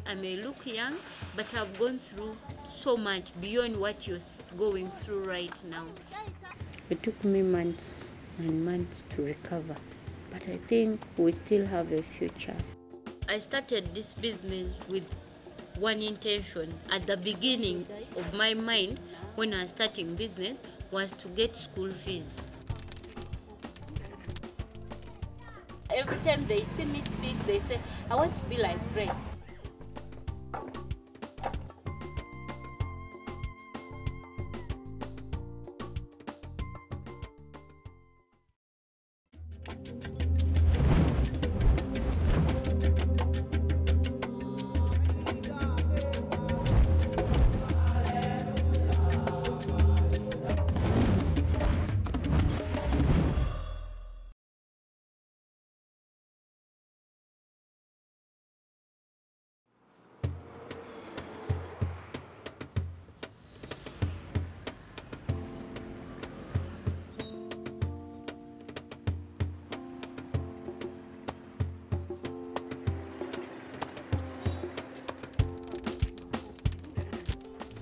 I may look young, but I've gone through so much beyond what you're going through right now. It took me months and months to recover, but I think we still have a future. I started this business with one intention. At the beginning of my mind, when I was starting business, was to get school fees. Every time they see me speak, they say, I want to be like Grace.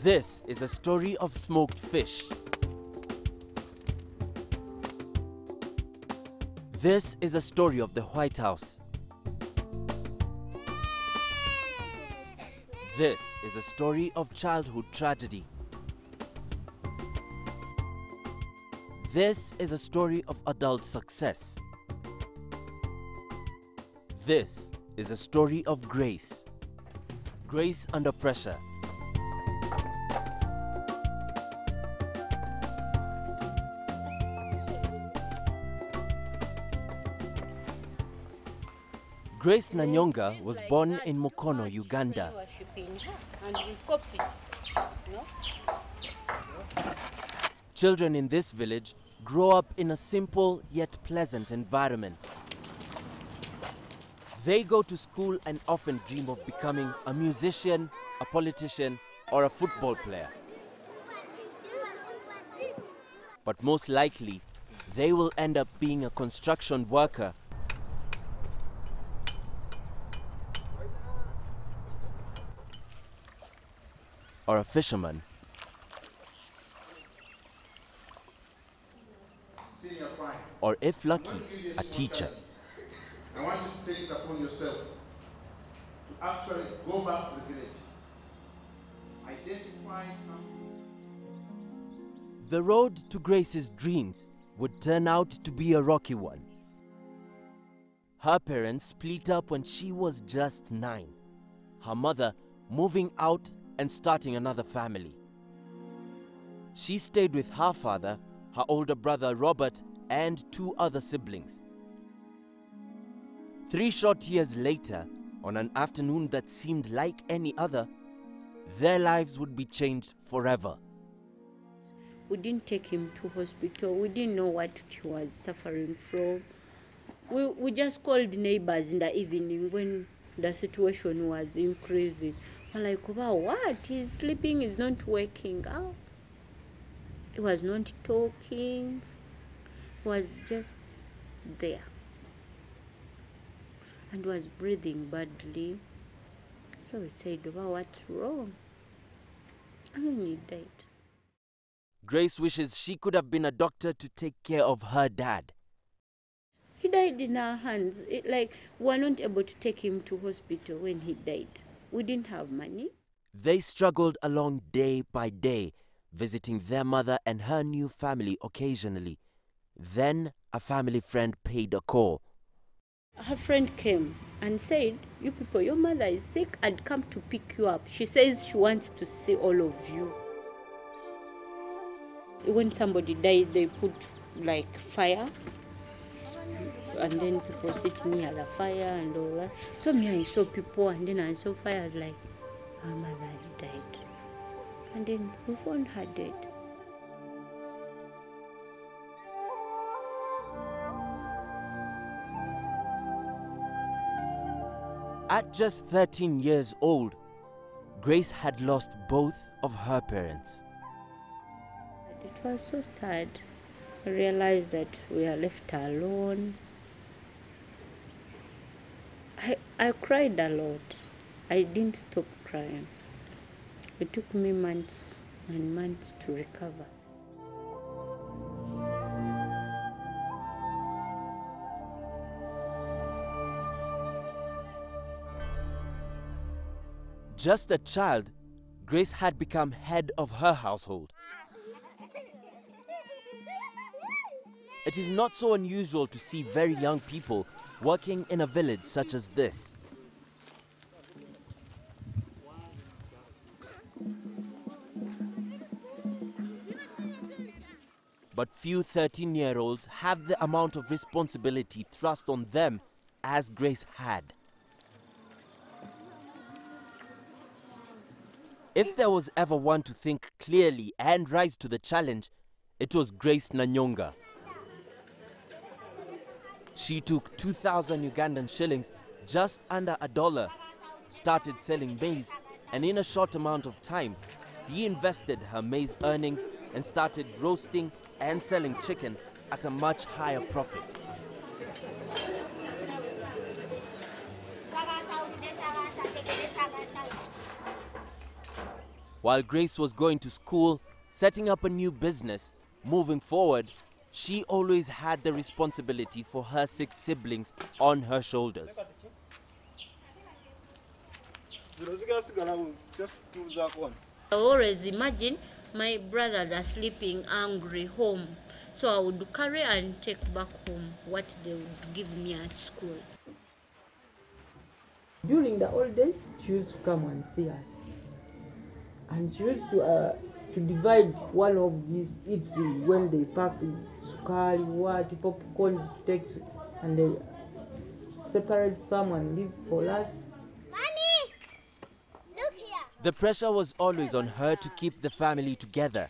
This is a story of smoked fish. This is a story of the White House. This is a story of childhood tragedy. This is a story of adult success. This is a story of grace. Grace under pressure. Grace Nanyonga was born in Mukono, Uganda. Children in this village grow up in a simple yet pleasant environment. They go to school and often dream of becoming a musician, a politician, or a football player. But most likely, they will end up being a construction worker, or a fisherman. Or if lucky, a teacher. I want you to take it upon yourself to actually go back to the village. Identify something. The road to Grace's dreams would turn out to be a rocky one. Her parents split up when she was just 9. Her mother moving out and starting another family. She stayed with her father, her older brother Robert, and 2 other siblings. 3 short years later, on an afternoon that seemed like any other, their lives would be changed forever. We didn't take him to hospital. We didn't know what he was suffering from. We just called neighbors in the evening when the situation was increasing. We're like, wow, what? He's sleeping, he's not waking up. He was not talking. He was just there. And was breathing badly. So we said, wow, what's wrong? And then he died. Grace wishes she could have been a doctor to take care of her dad. He died in our hands. We were not able to take him to hospital when he died. We didn't have money. They struggled along day by day, visiting their mother and her new family occasionally. Then a family friend paid a call. Her friend came and said, you people, your mother is sick. I'd come to pick you up. She says she wants to see all of you. When somebody died, they put like fire. And then people sit near the fire and all that. So me, I saw people and then I saw fire. I was like, her mother died. And then we found her dead. At just 13 years old, Grace had lost both of her parents. It was so sad. I realized that we are left alone. I cried a lot. I didn't stop crying. It took me months and months to recover. Just a child, Grace had become head of her household. It is not so unusual to see very young people working in a village such as this. But few 13-year-olds have the amount of responsibility thrust on them as Grace had. If there was ever one to think clearly and rise to the challenge, it was Grace Nanyonga. She took 2,000 Ugandan shillings, just under $1, started selling maize, and in a short amount of time, reinvested her maize earnings and started roasting and selling chicken at a much higher profit. While Grace was going to school, setting up a new business, moving forward, she always had the responsibility for her 6 siblings on her shoulders. I always imagine my brothers are sleeping angry home. So I would carry and take back home what they would give me at school. During the old days, she used to come and see us. And she used to divide one of these eats when they pack sukari, popcorn to take, and they separate some and leave for us. Mommy, look here. The pressure was always on her to keep the family together,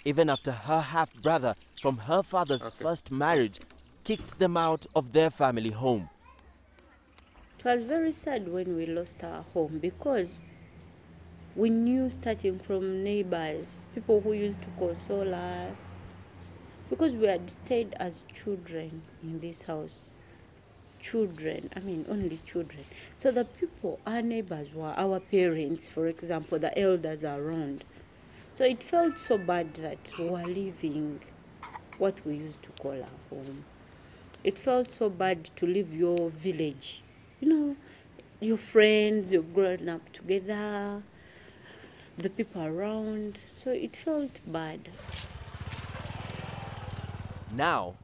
even after her half-brother from her father's first marriage kicked them out of their family home. It was very sad when we lost our home because we knew, starting from neighbors, people who used to console us, because we had stayed as children in this house. Children, I mean only children. So the people, our neighbors were our parents, for example, the elders around. So it felt so bad that we were leaving what we used to call our home. It felt so bad to leave your village. You know, your friends, you've grown up together, the people around, so it felt bad. Now,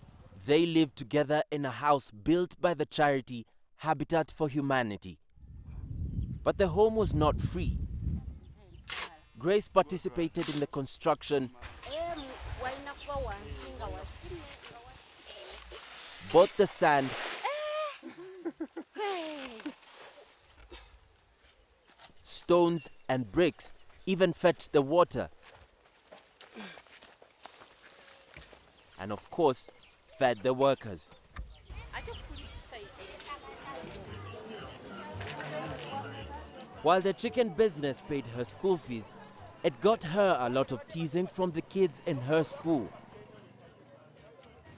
they live together in a house built by the charity Habitat for Humanity. But the home was not free. Grace participated in the construction, bought the sand, stones and bricks, even fetched the water, and of course, fed the workers. While the chicken business paid her school fees, it got her a lot of teasing from the kids in her school.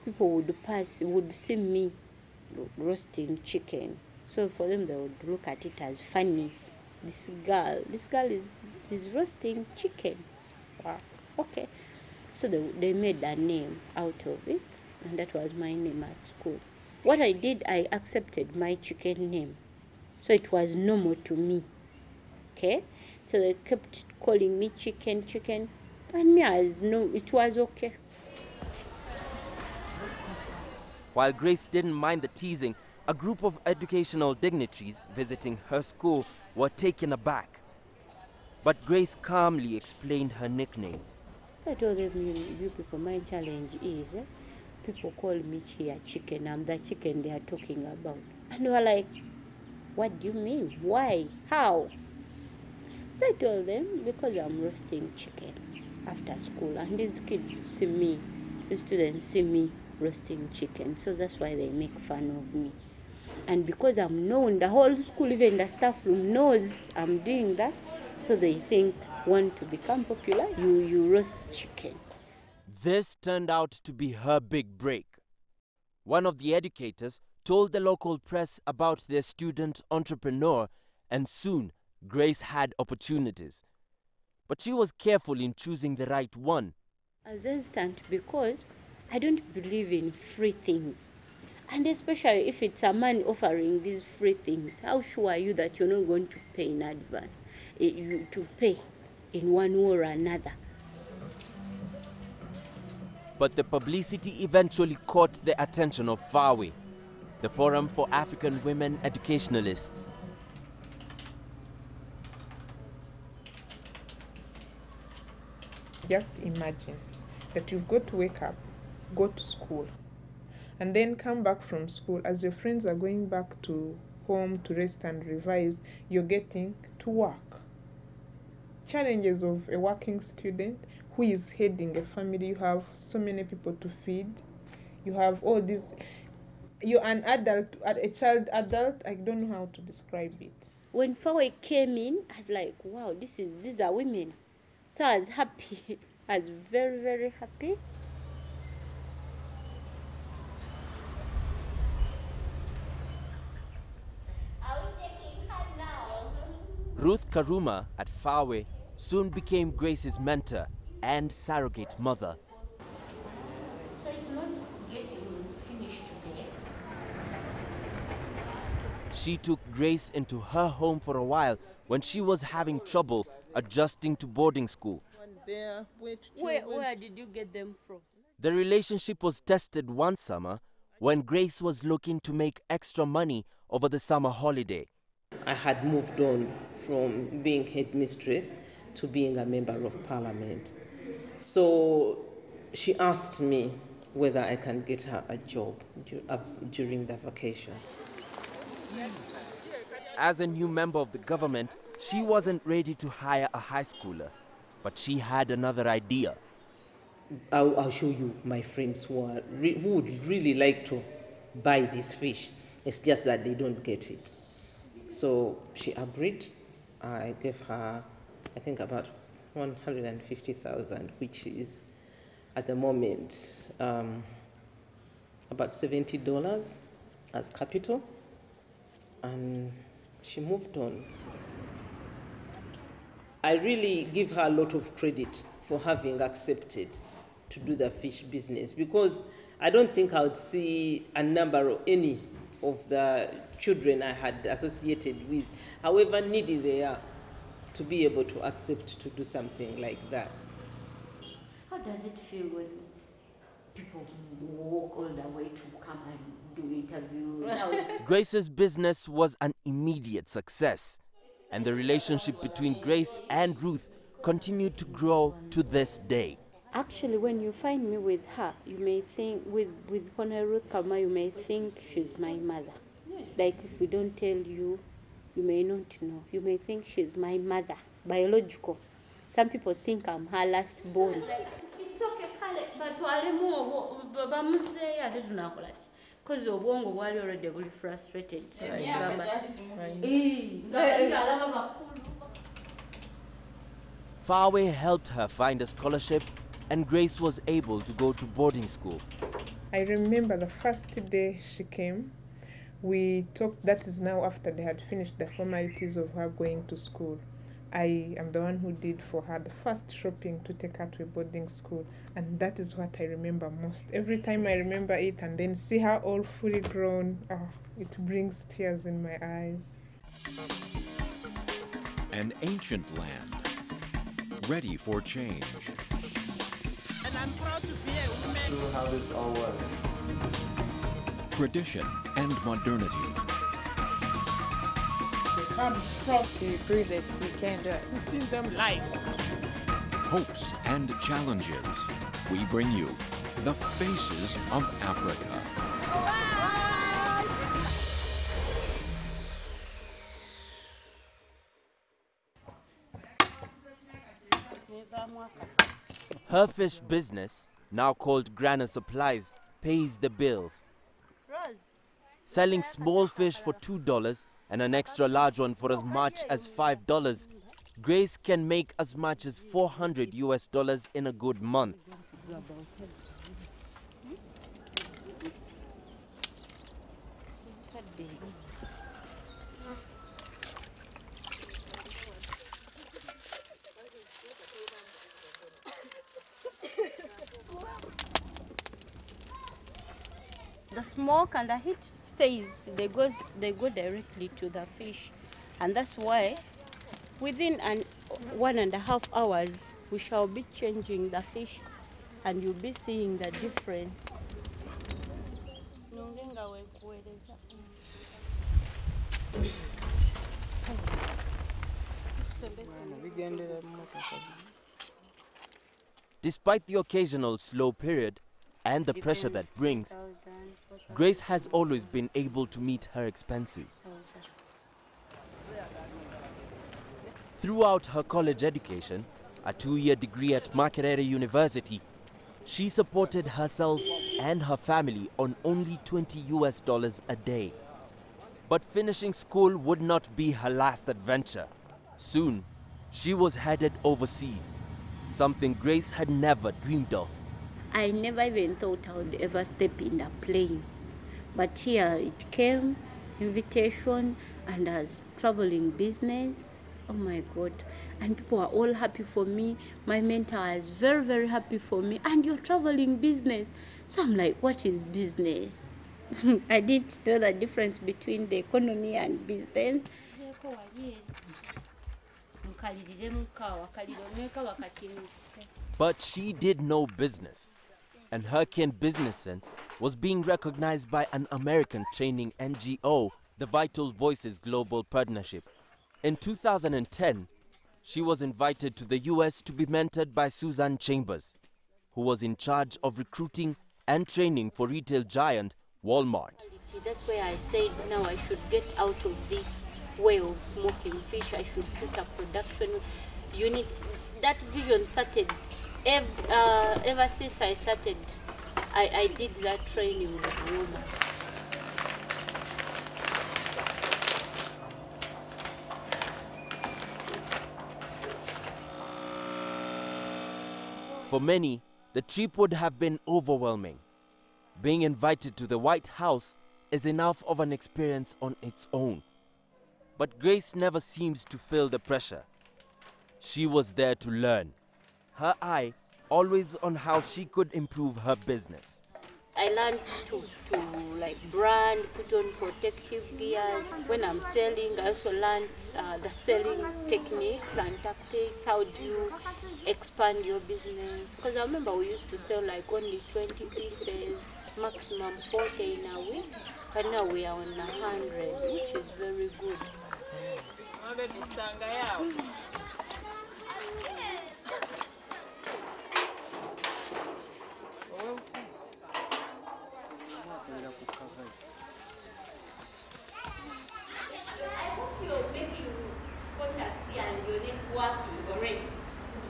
People would see me roasting chicken. So for them, they would look at it as funny. This girl is roasting chicken. Wow, okay. So they made a name out of it, and that was my name at school. What I did, I accepted my chicken name. So it was normal to me. Okay? So they kept calling me chicken, and me as no, it was okay. While Grace didn't mind the teasing, a group of educational dignitaries visiting her school were taken aback. But Grace calmly explained her nickname. I told them, you people, my challenge is, people call me here chicken. I'm the chicken they are talking about. And they were like, what do you mean? Why? How? So I told them, because I'm roasting chicken after school. And these kids see me, the students see me roasting chicken. So that's why they make fun of me. And because I'm known, the whole school, even the staff room knows I'm doing that. So they think, want to become popular, you roast chicken. This turned out to be her big break. One of the educators told the local press about their student entrepreneur, and soon Grace had opportunities, but she was careful in choosing the right one. As hesitant because I don't believe in free things. And especially if it's a man offering these free things, how sure are you that you're not going to pay in advance? To pay in one way or another. But the publicity eventually caught the attention of FAWE, the Forum for African Women Educationalists. Just imagine that you've got to wake up, go to school, and then come back from school. As your friends are going back to home to rest and revise, you're getting to work. Challenges of a working student who is heading a family. You have so many people to feed. You have all these. You're an adult, a child adult. I don't know how to describe it. When FAWE came in, I was like, wow, these are women. So I was happy. I was very, very happy. Ruth Karuma at FAWE soon became Grace's mentor and surrogate mother. So it's not getting finished today. She took Grace into her home for a while when she was having trouble adjusting to boarding school. Where did you get them from? The relationship was tested one summer when Grace was looking to make extra money over the summer holiday. I had moved on from being headmistress to being a member of parliament. So she asked me whether I can get her a job during the vacation. As a new member of the government, she wasn't ready to hire a high schooler, but she had another idea. I'll show you my friends who would really like to buy this fish. It's just that they don't get it. So she agreed. I gave her, I think, about 150,000, which is at the moment about $70 as capital. And she moved on. I really give her a lot of credit for having accepted to do the fish business, because I don't think I would see a number of any of the children I had associated with, however needy they are, to be able to accept to do something like that. How does it feel when people walk all the way to come and do interviews? Grace's business was an immediate success, and the relationship between Grace and Ruth continued to grow to this day. Actually, when you find me with her, you may think, with Hona Ruth Kama, you may think she's my mother. Like if we don't tell you, you may not know. You may think she's my mother, biological. Some people think I'm her last born. It's okay, but because the wongo wali already very frustrated. So FAWE helped her find a scholarship, and Grace was able to go to boarding school. I remember the first day she came, we talked. That is now after they had finished the formalities of her going to school. I am the one who did for her the first shopping to take her to a boarding school, and that is what I remember most. Every time I remember it and then see her all fully grown, it brings tears in my eyes. An ancient land, ready for change. And I'm proud to be a woman. To how this all works. Tradition and modernity. I'm strong to prove that we can do it. We see them live. Hopes and challenges. We bring you the faces of Africa. Her fish business, now called Grana Supplies, pays the bills. Selling small fish for $2 and an extra large one for as much as $5, Grace can make as much as $400 in a good month. the smoke and the heat stays. They go directly to the fish, and that's why within 1.5 hours we shall be changing the fish, and you'll be seeing the difference. Despite the occasional slow period and the pressure that brings, Grace has always been able to meet her expenses. Throughout her college education, a 2-year degree at Makerere University, she supported herself and her family on only $20 a day. But finishing school would not be her last adventure. Soon, she was headed overseas, something Grace had never dreamed of. I never even thought I would ever step in a plane. But here it came, invitation, and as traveling business. Oh my God. And people are all happy for me. My mentor is very, very happy for me. And you're traveling business. So I'm like, what is business? I didn't know the difference between the economy and business. But she did know business, and her keen business sense was being recognized by an American training NGO, the Vital Voices Global Partnership. In 2010, she was invited to the US to be mentored by Susan Chambers, who was in charge of recruiting and training for retail giant Walmart. That's where I said now I should get out of this way of smoking fish. I should put a production unit. That vision started ever since I started. I did that training with Walmart. For many, the trip would have been overwhelming. Being invited to the White House is enough of an experience on its own. But Grace never seems to feel the pressure. She was there to learn. Her eye always on how she could improve her business. I learned to like brand, put on protective gears. When I'm selling, I also learned the selling techniques and tactics. How do you expand your business? Because I remember we used to sell like only 20 pieces, maximum 40 in a week. But now we are on 100, which is very good. I hope you're making contacts here and your networking already.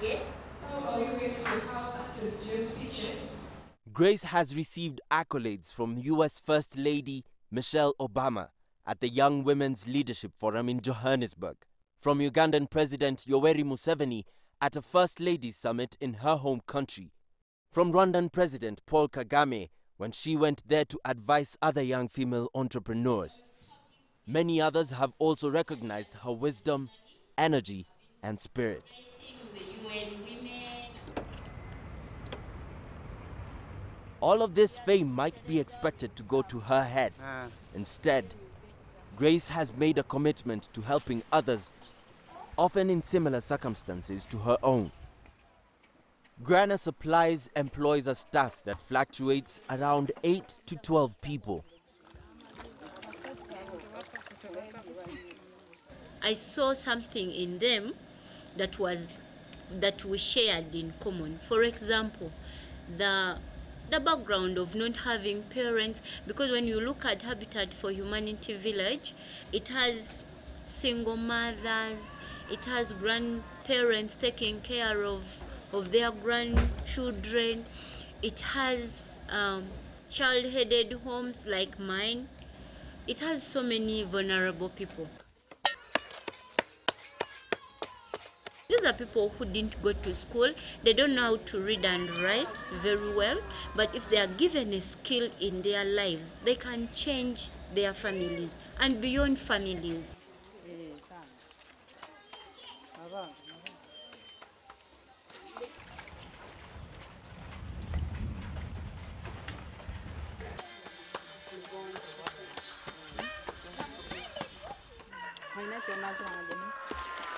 Yes? How are you going to have access to your speeches? Grace has received accolades from US First Lady Michelle Obama at the Young Women's Leadership Forum in Johannesburg, from Ugandan President Yoweri Museveni at a First Ladies Summit in her home country, from Rwandan President Paul Kagame when she went there to advise other young female entrepreneurs. Many others have also recognized her wisdom, energy, and spirit. All of this fame might be expected to go to her head. Instead, Grace has made a commitment to helping others, often in similar circumstances to her own. Grana Supplies employs a staff that fluctuates around 8 to 12 people. I saw something in them that we shared in common. For example, the background of not having parents, because when you look at Habitat for Humanity Village, it has single mothers, it has grandparents taking care of their grandchildren, it has child-headed homes like mine. It has so many vulnerable people. These are people who didn't go to school. They don't know how to read and write very well. But if they are given a skill in their lives, they can change their families and beyond families.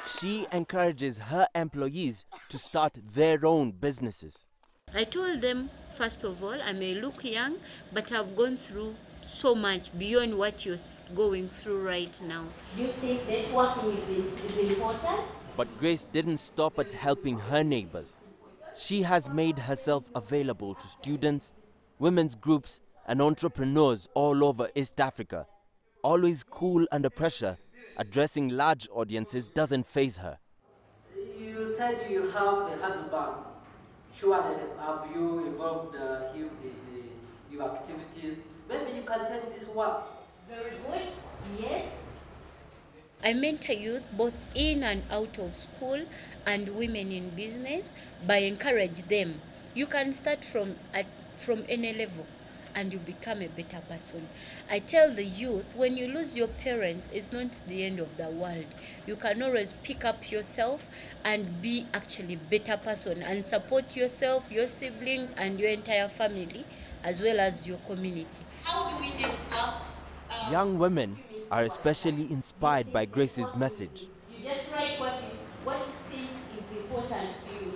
She encourages her employees to start their own businesses. I told them, first of all, I may look young, but I've gone through so much beyond what you're going through right now. Do you think networking is important? But Grace didn't stop at helping her neighbors. She has made herself available to students, women's groups, and entrepreneurs all over East Africa. Always cool under pressure, addressing large audiences doesn't faze her. You said you have a husband. Surely have you involved him in your activities? Maybe you can change this one. Very good. Yes. I mentor youth both in and out of school and women in business by encourage them. You can start from any level and you become a better person. I tell the youth, when you lose your parents, it's not the end of the world. You can always pick up yourself and be actually a better person and support yourself, your siblings, and your entire family, as well as your community. How do we get up? Young women are especially inspired by Grace's message. You just write what you think is important to you.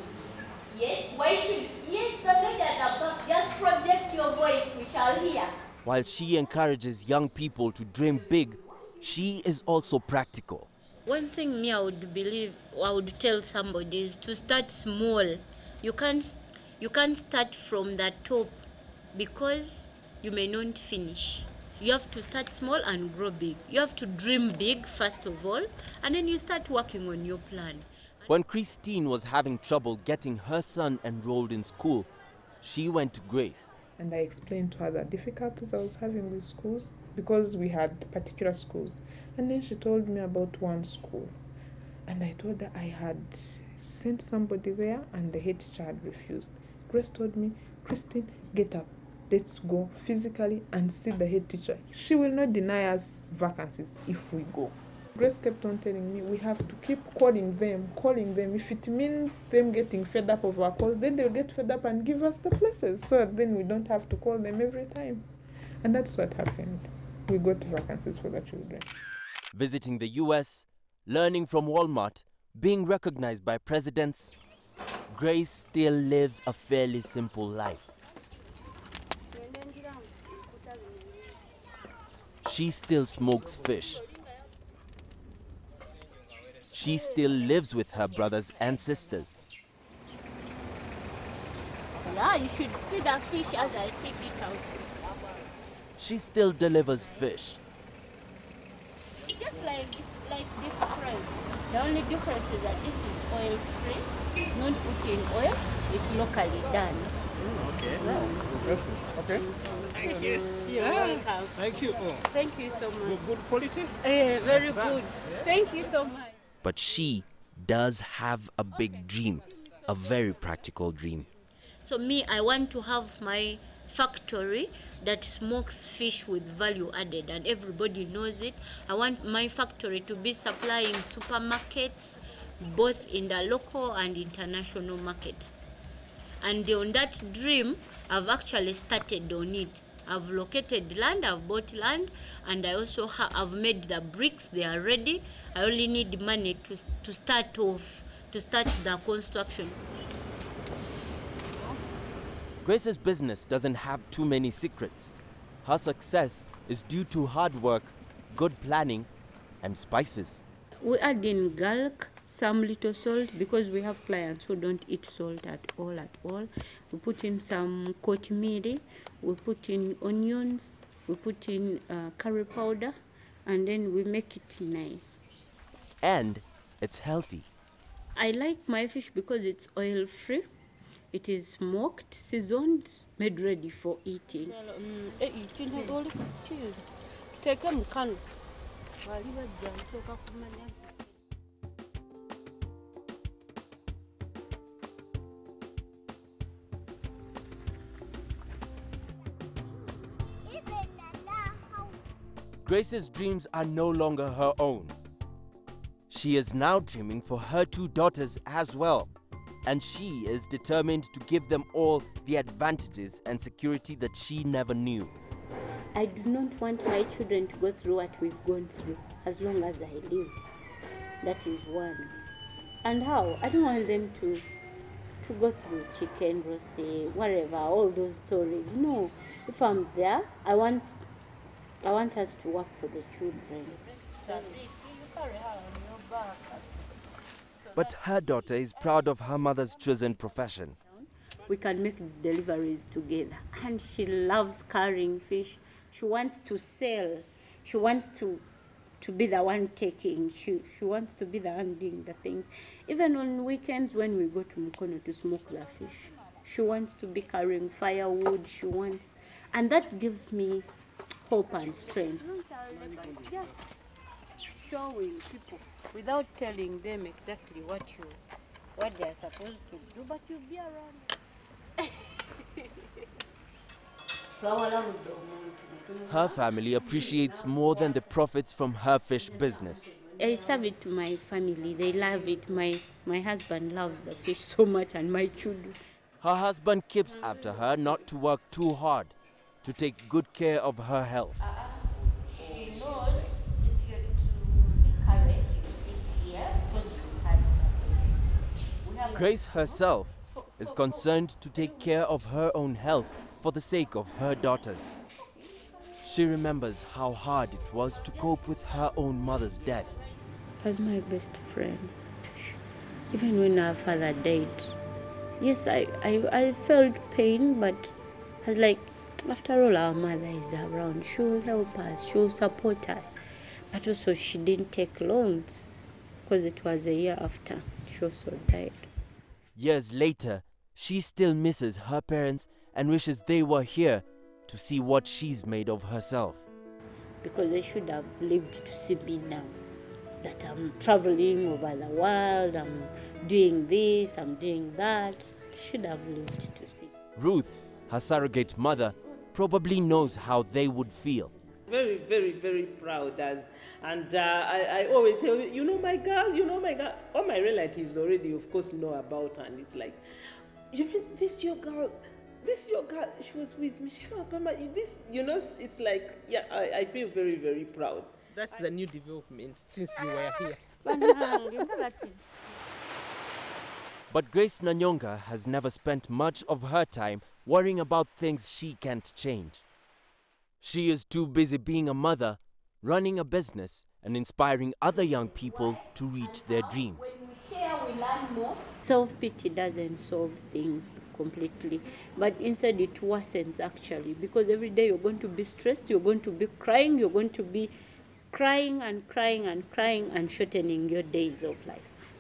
Yes, the lady at the back, just project your voice, we shall hear. While she encourages young people to dream big, she is also practical. One thing I would tell somebody is to start small. You can't start from the top because you may not finish. You have to start small and grow big. You have to dream big first of all, and then you start working on your plan. When Christine was having trouble getting her son enrolled in school, she went to Grace. And I explained to her the difficulties I was having with schools because we had particular schools. And then she told me about one school. And I told her I had sent somebody there and the head teacher had refused. Grace told me, Christine, get up. Let's go physically and see the head teacher. She will not deny us vacancies if we go. Grace kept on telling me we have to keep calling them. If it means them getting fed up of our calls, then they'll get fed up and give us the places. So then we don't have to call them every time. And that's what happened. We got vacancies for the children. Visiting the US, learning from Walmart, being recognized by presidents, Grace still lives a fairly simple life. She still smokes fish. She still lives with her brothers and sisters. Yeah, you should see the fish as I take it out. She still delivers fish. It's like deep fried. The only difference is that this is oil free. It's not put in oil, it's locally done. Okay. Wow. Interesting. Okay. Thank you. Yeah. Thank you. Oh. Thank you so much. Good quality? Very good. Thank you so much. But she does have a big dream, a very practical dream. So I want to have my factory that smokes fish with value added and everybody knows it. I want my factory to be supplying supermarkets both in the local and international market. And on that dream, I've actually started on it. I've located land, I've bought land, and I also I've made the bricks, they are ready. I only need money to start the construction. Grace's business doesn't have too many secrets. Her success is due to hard work, good planning, and spices. We add in garlic, some little salt, because we have clients who don't eat salt at all. We put in some kotimiri, we put in onions, we put in curry powder, and then we make it nice. And it's healthy. I like my fish because it's oil-free. It is smoked, seasoned, made ready for eating. Grace's dreams are no longer her own. She is now dreaming for her two daughters as well. And she is determined to give them all the advantages and security that she never knew. I do not want my children to go through what we've gone through as long as I live. That is one. And how? I don't want them to go through chicken roast, whatever, all those stories. No, if I'm there, I want us to work for the children. But her daughter is proud of her mother's chosen profession. We can make deliveries together, and she loves carrying fish. She wants to sell. She wants to be the one taking. She wants to be the one doing the things. Even on weekends when we go to Mukono to smoke the fish, she wants to be carrying firewood. And that gives me hope and strength. Just showing people without telling them exactly what they are supposed to do, but you'll be around. Her family appreciates more than the profits from her fish business. I serve it to my family. They love it. My husband loves the fish so much, and my children. Her husband keeps after her not to work too hard, to take good care of her health. She knows if you're to be correct, you sit here because you had Grace herself is concerned to take care of her own health for the sake of her daughters. She remembers how hard it was to cope with her own mother's death. She was my best friend. Even when our father died, yes, I felt pain, but I was like, after all, our mother is around. She'll help us, she'll support us. But also, she didn't take loans because it was a year after she also died. Years later, she still misses her parents and wishes they were here to see what she's made of herself. Because they should have lived to see me now. That I'm traveling over the world, I'm doing this, I'm doing that. They should have lived to see. Ruth, her surrogate mother, probably knows how they would feel. Very, very, very proud. I always say, you know my girl. All my relatives already, of course, know about her. And it's like, you mean this your girl? This your girl? She was with Michelle Obama. This, it's like, yeah, I feel very, very proud. That's the new development since you were here. But Grace Nanyonga has never spent much of her time worrying about things she can't change. She is too busy being a mother, running a business, and inspiring other young people to reach their dreams. Self-pity doesn't solve things completely, but instead it worsens actually, because every day you're going to be stressed, you're going to be crying, you're going to be crying and crying and crying and shortening your days of life.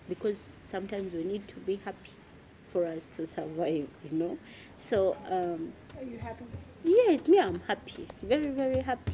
Because sometimes we need to be happy for us to survive, So, are you happy? Yes, me, I'm happy. Very, very happy.